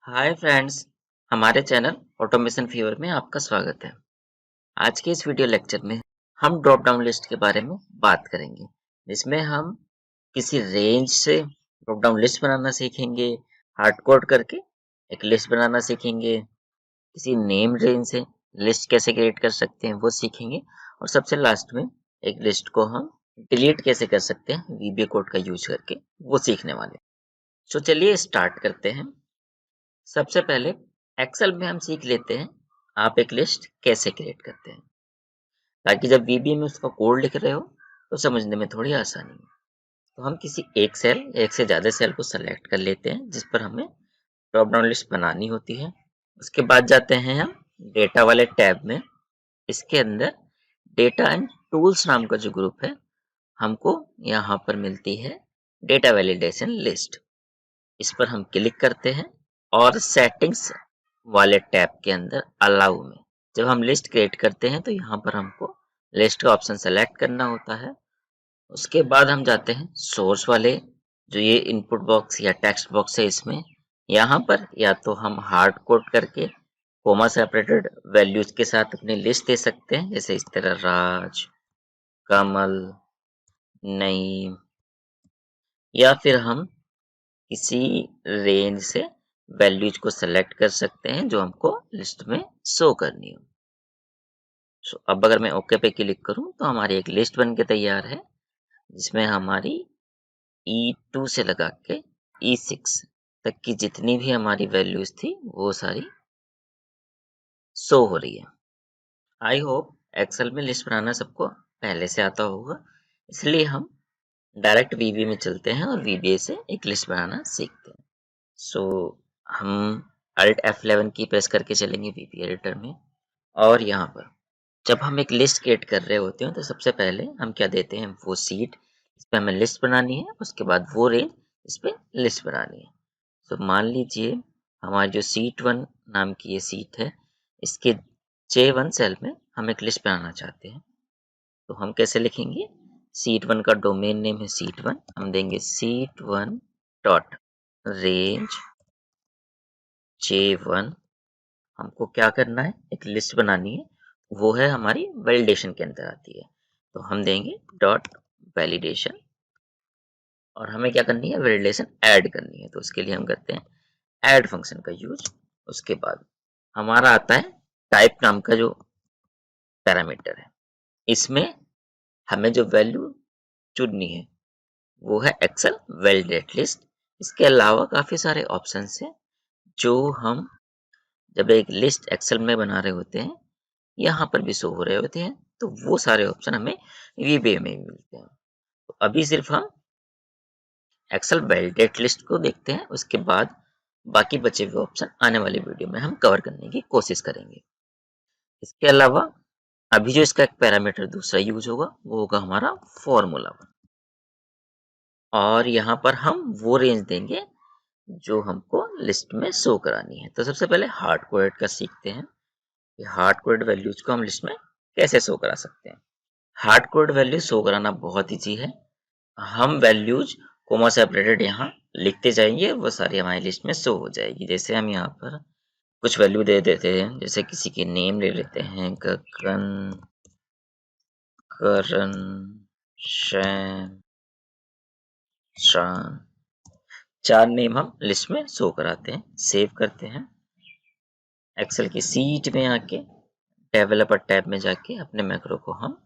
Hi friends, हमारे channel automation fever में आपका स्वागत है। आज के इस वीडियो लेक्चर में हम ड्रॉप डाउन लिस्ट के बारे में बात करेंगे, जिसमें हम किसी रेंज से ड्रॉप डाउन लिस्ट बनाना सीखेंगे, हार्ड कोड करके एक लिस्ट बनाना सीखेंगे, किसी नेम रेंज से लिस्ट कैसे क्रिएट कर सकते हैं वो सीखेंगे और सबसे लास्ट में एक लिस्ट को हम डिलीट कैसे कर सकते हैं वीबीए कोड का यूज करके वो सीखने वाले। तो चलिए स्टार्ट करते हैं। सबसे पहले एक्सेल में हम सीख लेते हैं आप एक लिस्ट कैसे क्रिएट करते हैं, ताकि जब वीबी में उसका कोड लिख रहे हो तो समझने में थोड़ी आसानी हो। तो हम किसी एक सेल या एक से ज़्यादा सेल को सेलेक्ट कर लेते हैं जिस पर हमें ड्रॉप डाउन लिस्ट बनानी होती है। उसके बाद जाते हैं हम डेटा वाले टैब में। इसके अंदर डेटा एंड टूल्स नाम का जो ग्रुप है, हमको यहाँ पर मिलती है डेटा वैलिडेशन लिस्ट। इस पर हम क्लिक करते हैं और सेटिंग्स वाले टैब के अंदर अलाउ में जब हम लिस्ट क्रिएट करते हैं तो यहाँ पर हमको लिस्ट का ऑप्शन सेलेक्ट करना होता है। उसके बाद हम जाते हैं सोर्स वाले जो ये इनपुट बॉक्स या टेक्स्ट बॉक्स है, इसमें यहाँ पर या तो हम हार्ड कोड करके कोमा सेपरेटेड वैल्यूज के साथ अपनी लिस्ट दे सकते हैं, जैसे इस तरह राज, कमल, नईम, या फिर हम किसी रेंज से वैल्यूज को सेलेक्ट कर सकते हैं जो हमको लिस्ट में शो करनी हो। अब अगर मैं ओके पे क्लिक करूं तो हमारी एक लिस्ट बन के तैयार है, जिसमें हमारी E2 से लगा के E6 तक की जितनी भी हमारी वैल्यूज थी वो सारी शो हो रही है। आई होप एक्सेल में लिस्ट बनाना सबको पहले से आता होगा, इसलिए हम डायरेक्ट वीबी में चलते हैं और वीबीए से एक लिस्ट बनाना सीखते हैं। सो हम Alt F11 की प्रेस करके चलेंगे वीबी एडिटर में। और यहाँ पर जब हम एक लिस्ट क्रिएट कर रहे होते हैं तो सबसे पहले हम क्या देते हैं, वो सीट इस पर हमें लिस्ट बनानी है, उसके बाद वो रेंज इस पर लिस्ट बनानी है। तो मान लीजिए हमारी जो सीट 1 नाम की ये सीट है, इसके J1 सेल में हम एक लिस्ट बनाना चाहते हैं। तो हम कैसे लिखेंगे, सीट 1 का डोमेन नेम है सीट 1, हम देंगे सीट 1 डॉट रेंज J1। हमको क्या करना है, एक लिस्ट बनानी है, वो है हमारी वैलिडेशन के अंदर आती है। तो हम देंगे डॉट वैलिडेशन और हमें क्या करनी है, वैलिडेशन ऐड करनी है। तो उसके लिए हम करते हैं ऐड फंक्शन का यूज। उसके बाद हमारा आता है टाइप नाम का जो पैरामीटर है, इसमें हमें जो वैल्यू चुननी है वो है एक्सेल वैलिडेट लिस्ट। इसके अलावा काफी सारे ऑप्शंस हैं जो हम जब एक लिस्ट एक्सेल में बना रहे होते हैं यहाँ पर भी शो हो रहे होते हैं, तो वो सारे ऑप्शन हमें वीबीए में मिलते हैं। तो अभी सिर्फ हम एक्सेल वैलिडेट लिस्ट को देखते हैं, उसके बाद बाकी बचे हुए ऑप्शन आने वाली वीडियो में हम कवर करने की कोशिश करेंगे। इसके अलावा अभी जो इसका एक पैरामीटर दूसरा यूज होगा वो होगा हमारा फॉर्मूला, और यहाँ पर हम वो रेंज देंगे जो हमको लिस्ट में शो करानी है। तो सबसे पहले हार्ड कोडेड का सीखते हैं कि हार्ड कोडेड वैल्यूज को हम लिस्ट में कैसे शो करा सकते हैं। हार्ड कोड वैल्यू शो कराना बहुत ईजी है। हम वैल्यूज कोमा सेपरेटेड यहाँ लिखते जाएंगे, वो सारी हमारी लिस्ट में शो हो जाएगी। जैसे हम यहाँ पर कुछ वैल्यू दे देते हैं, जैसे किसी की नेम ले लेते हैं, गगन, करण, शैन, शान, 4 नेम हम लिस्ट में शो कराते हैं। सेव करते हैं, एक्सेल की सीट में आके डेवलपर टैब में जाके अपने मैक्रो को हम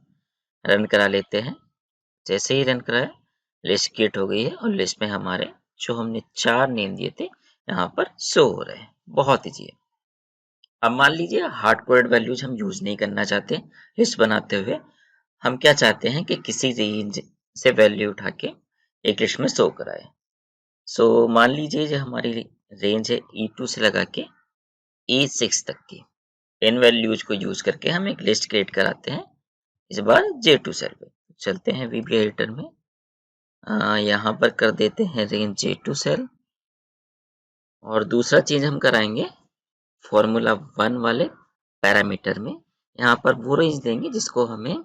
रन करा लेते हैं। जैसे ही रन कराया, लिस्ट क्रिएट हो गई है और लिस्ट में हमारे जो हमने 4 नेम दिए थे यहाँ पर शो हो रहे हैं। बहुत ईजी है। अब मान लीजिए हार्ड कोडेड वैल्यूज हम यूज नहीं करना चाहते लिस्ट बनाते हुए, हम क्या चाहते हैं कि किसी रेंज से वैल्यू उठा के एक लिस्ट में शो कराए। सो मान लीजिए जो हमारी रेंज है E2 से लगा के E6 तक की, इन वैल्यूज को यूज करके हम एक लिस्ट क्रिएट कराते हैं, इस बार J2 सेल पे। चलते हैं वीबी एडिटर में, यहाँ पर कर देते हैं रेंज J2 सेल, और दूसरा चीज हम कराएंगे फॉर्मूला 1 वाले पैरामीटर में, यहाँ पर वो रेंज देंगे जिसको हमें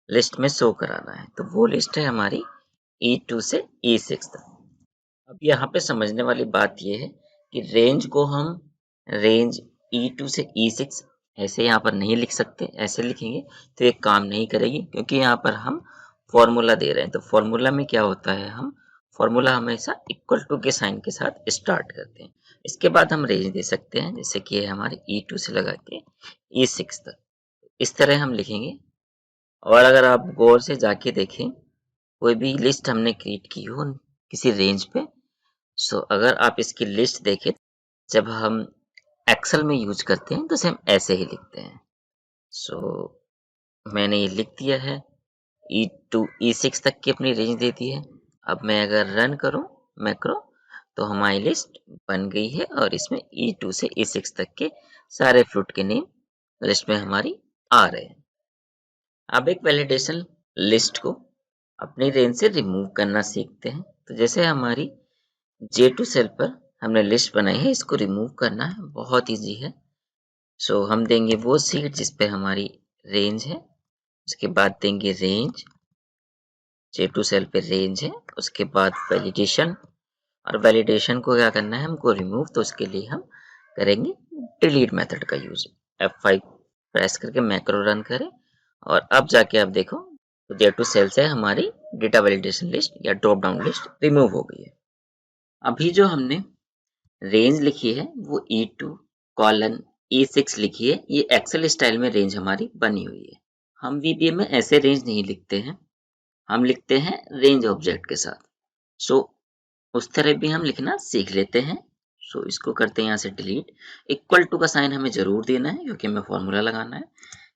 लिस्ट में शो कराना है। तो वो लिस्ट है हमारी E2 से E6 तक। अब यहाँ पे समझने वाली बात ये है कि रेंज को हम रेंज E2 से E6 ऐसे यहाँ पर नहीं लिख सकते। ऐसे लिखेंगे तो ये काम नहीं करेगी, क्योंकि यहाँ पर हम फॉर्मूला दे रहे हैं। तो फॉर्मूला में क्या होता है, हम फॉर्मूला हमेशा इक्वल टू के साइन के साथ स्टार्ट करते हैं। इसके बाद हम रेंज दे सकते हैं, जैसे कि है हमारे E2 से लगा के E6 तक। इस तरह हम लिखेंगे। और अगर आप गौर से जाके देखें, कोई भी लिस्ट हमने क्रिएट की हो किसी रेंज पे, सो अगर आप इसकी लिस्ट देखें, जब हम एक्सेल में यूज करते हैं तो सेम ऐसे ही लिखते हैं। सो मैंने ये लिख दिया है, E2 E6 तक की अपनी रेंज दे दी है। अब मैं अगर रन करूं मैक्रो, तो हमारी लिस्ट बन गई है और इसमें E2 से E6 तक के सारे फ्रूट के नेम लिस्ट में हमारी आ रहे हैं। अब एक वैलिडेशन लिस्ट को अपनी रेंज से रिमूव करना सीखते हैं। तो जैसे हमारी J2 सेल पर हमने लिस्ट बनाई है, इसको रिमूव करना है, बहुत इजी है। सो हम देंगे वो सीट जिस पे हमारी रेंज है, उसके बाद देंगे रेंज, J2 सेल पे रेंज है, उसके बाद वैलिडेशन। और वैलिडेशन को क्या करना है, हमको रिमूव, तो उसके लिए हम करेंगे डिलीट मेथड का यूज। F5 प्रेस करके मैक्रो रन करें और अब जाके आप देखो तो J2 सेल से हमारी डेटा वैलिडेशन लिस्ट या ड्रॉप डाउन लिस्ट रिमूव हो गई है। अभी जो हमने रेंज लिखी है वो E2 कॉलन E6 लिखी है, ये एक्सेल स्टाइल में रेंज हमारी बनी हुई है। हम VBA में ऐसे रेंज नहीं लिखते हैं, हम लिखते हैं रेंज ऑब्जेक्ट के साथ। सो उस तरह भी हम लिखना सीख लेते हैं। सो इसको करते हैं यहाँ से डिलीट। इक्वल टू का साइन हमें जरूर देना है, क्योंकि हमें फॉर्मूला लगाना है।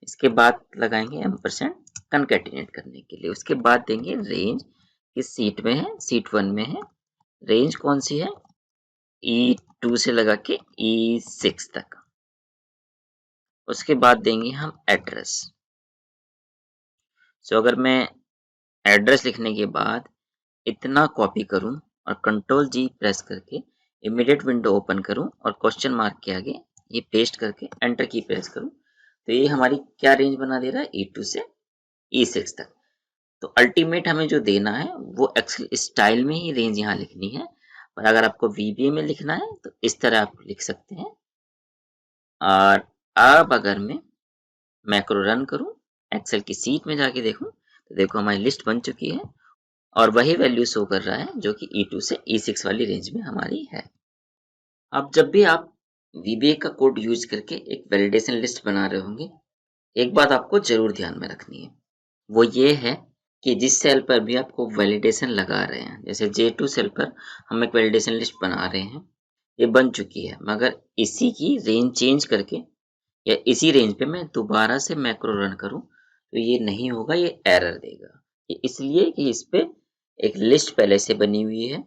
इसके बाद लगाएंगे एम्परसेंड कंकैटिनेट करने के लिए। उसके बाद देंगे रेंज, किस सीट में है, सीट 1 में है। रेंज कौन सी है, E2 से लगा के E6 तक। उसके बाद देंगे हम एड्रेस। सो अगर मैं एड्रेस लिखने के बाद इतना कॉपी करूं और कंट्रोल G प्रेस करके इमीडिएट विंडो ओपन करूं और क्वेश्चन मार्क के आगे ये पेस्ट करके एंटर की प्रेस करूं, तो ये हमारी क्या रेंज बना दे रहा है, E2 से E6 तक। तो अल्टीमेट हमें जो देना है वो एक्सेल स्टाइल में ही रेंज यहाँ लिखनी है। और अगर आपको VBA में लिखना है तो इस तरह आप लिख सकते हैं। और अब अगर मैं मैक्रो रन करूं, एक्सेल की सीट में जाके देखूं, तो देखो हमारी लिस्ट बन चुकी है और वही वैल्यू शो कर रहा है जो कि E2 से E6 वाली रेंज में हमारी है। अब जब भी आप VBA का कोड यूज करके एक वैलिडेशन लिस्ट बना रहे होंगे, एक बात आपको जरूर ध्यान में रखनी है, वो ये है कि जिस सेल पर भी आपको वैलिडेशन लगा रहे हैं, जैसे J2 सेल पर हम एक वैलिडेशन लिस्ट बना रहे हैं, ये बन चुकी है, मगर इसी की रेंज चेंज करके या इसी रेंज पे मैं दोबारा से मैक्रो रन करूं, तो ये नहीं होगा, ये एरर देगा। ये इसलिए कि इस पे एक लिस्ट पहले से बनी हुई है।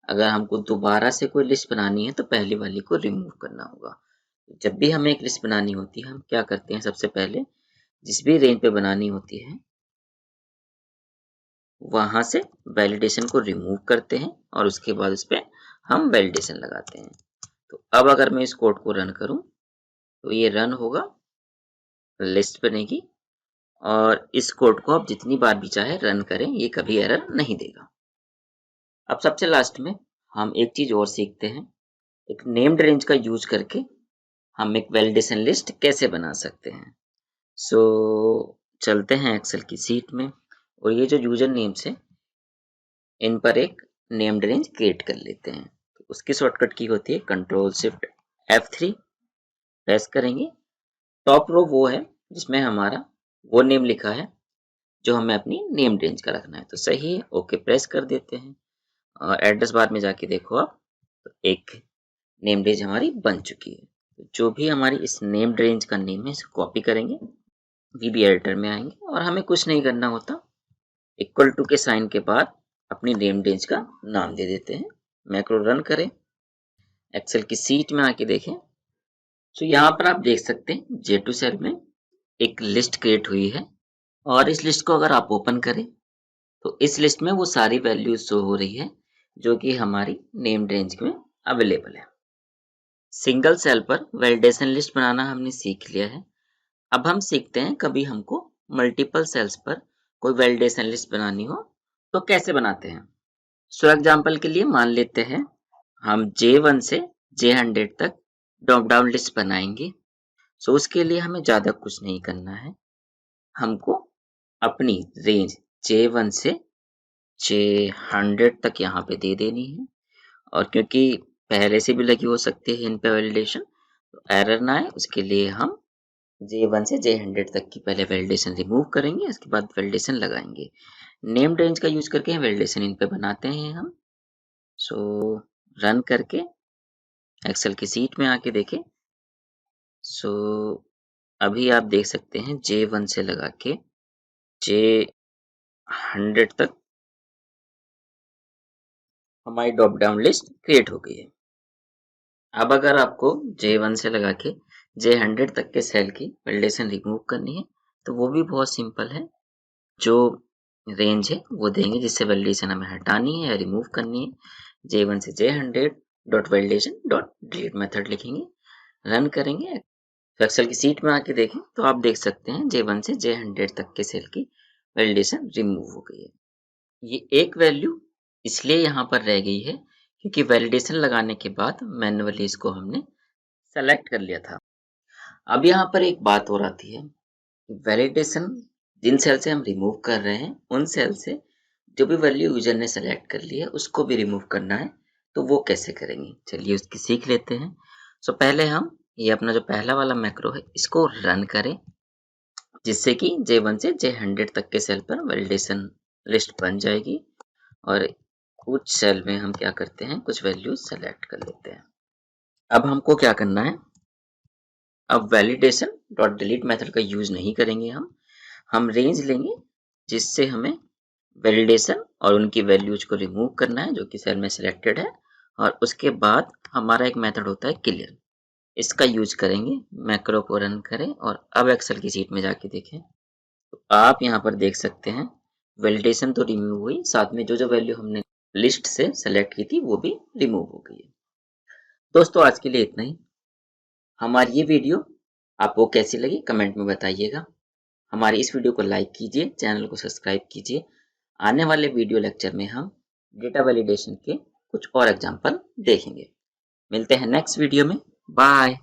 अगर हमको दोबारा से कोई लिस्ट बनानी है तो पहली वाली को रिमूव करना होगा। जब भी हमें एक लिस्ट बनानी होती है, हम क्या करते हैं, सबसे पहले जिस भी रेंज पे बनानी होती है वहां से वैलिडेशन को रिमूव करते हैं और उसके बाद उस पर हम वैलिडेशन लगाते हैं। तो अब अगर मैं इस कोड को रन करूं तो ये रन होगा, लिस्ट बनेगी और इस कोड को आप जितनी बार भी चाहे रन करें, ये कभी एरर नहीं देगा। अब सबसे लास्ट में हम एक चीज और सीखते हैं, एक नेम्ड रेंज का यूज करके हम एक वैलिडेशन लिस्ट कैसे बना सकते हैं। सो चलते हैं एक्सेल की सीट में और ये जो यूजर नेम्स है इन पर एक नेम्ड रेंज क्रिएट कर लेते हैं। तो उसकी शॉर्टकट की होती है कंट्रोल शिफ्ट F3 प्रेस करेंगे। टॉप रो वो है जिसमें हमारा वो नेम लिखा है जो हमें अपनी नेम रेंज का रखना है, तो सही है, ओके प्रेस कर देते हैं। और एड्रेस बार में जाके देखो आप, तो एक नेम रेंज हमारी बन चुकी है। तो जो भी हमारी इस नेम रेंज का नेम है, इसे कॉपी करेंगे, VB एडिटर में आएंगे और हमें कुछ नहीं करना होता, इक्वल टू के साइन के बाद अपनी नेम रेंज का नाम दे देते हैं। मैक्रो रन करें, एक्सेल की सीट में आके देखें, तो यहाँ पर आप देख सकते हैं J2 सेल में एक लिस्ट क्रिएट हुई है और इस लिस्ट को अगर आप ओपन करें तो इस लिस्ट में वो सारी वैल्यूज शो हो रही है जो कि हमारी नेम रेंज में अवेलेबल है। सिंगल सेल पर वैलिडेशन लिस्ट बनाना हमने सीख लिया है। अब हम सीखते हैं कभी हमको मल्टीपल सेल्स पर कोई वैलिडेशन लिस्ट बनानी हो तो कैसे बनाते हैं। सो एग्जांपल के लिए मान लेते हैं हम J1 से J100 तक ड्रॉप डाउन लिस्ट बनाएंगे। सो उसके लिए हमें ज़्यादा कुछ नहीं करना है। हमको अपनी रेंज J1 से J100 तक यहाँ पे दे देनी है। और क्योंकि पहले से भी लगी हो सकती है इन पे वैलिडेशन, तो एरर ना आए उसके लिए हम J1 से J100 तक की पहले वैलिडेशन रिमूव करेंगे, उसके बाद वैलिडेशन लगाएंगे। नेम्ड रेंज का यूज करके वैलिडेशन इन पे बनाते हैं हम। सो रन करके एक्सेल की सीट में आके देखें। सो अभी आप देख सकते हैं J1 से लगा के J100 तक हमारी ड्रॉप डाउन लिस्ट क्रिएट हो गई है। अब अगर आपको J1 से लगा के J100 तक के सेल की वैलिडेशन रिमूव करनी है, तो वो भी बहुत सिंपल है। जो रेंज है वो देंगे जिससे वैलिडेशन हमें हटानी है या रिमूव करनी है। J1 से J100 dot validation dot delete method लिखेंगे, रन करेंगे। एक्सेल की सीट में आके देखें तो आप देख सकते हैं J1 से J100 तक के सेल की वैलिडेशन रिमूव हो गई है। ये एक वैल्यू इसलिए यहाँ पर रह गई है क्योंकि वैलिडेशन लगाने के बाद मैन्युअली इसको हमने सेलेक्ट कर लिया था। अब यहाँ पर एक बात और आती है, वैलिडेशन जिन सेल से हम रिमूव कर रहे हैं उन सेल से जो भी वैल्यू यूजर ने सेलेक्ट कर ली है उसको भी रिमूव करना है, तो वो कैसे करेंगे चलिए उसकी सीख लेते हैं। सो पहले हम ये अपना जो पहला वाला मैक्रो है इसको रन करें, जिससे कि J1 से J100 तक के सेल पर वैलिडेशन लिस्ट बन जाएगी। और कुछ सेल में हम क्या करते हैं, कुछ वैल्यूज सेलेक्ट कर लेते हैं। अब हमको क्या करना है, अब वैलिडेशन डॉट डिलीट मेथड का यूज नहीं करेंगे हम रेंज लेंगे जिससे हमें वैलिडेशन और उनकी वैल्यूज को रिमूव करना है जो कि सेल में सिलेक्टेड है। और उसके बाद हमारा एक मेथड होता है क्लियर, इसका यूज करेंगे। मैक्रो को रन करें और अब एक्सेल की सीट में जाके देखें तो आप यहाँ पर देख सकते हैं वैलिडेशन तो रिमूव हुई, साथ में जो जो वैल्यू हमने लिस्ट से सेलेक्ट की थी वो भी रिमूव हो गई है। दोस्तों आज के लिए इतना ही। हमारी ये वीडियो आपको कैसी लगी कमेंट में बताइएगा। हमारी इस वीडियो को लाइक कीजिए, चैनल को सब्सक्राइब कीजिए। आने वाले वीडियो लेक्चर में हम डेटा वैलिडेशन के कुछ और एग्जाम्पल देखेंगे। मिलते हैं नेक्स्ट वीडियो में। बाय।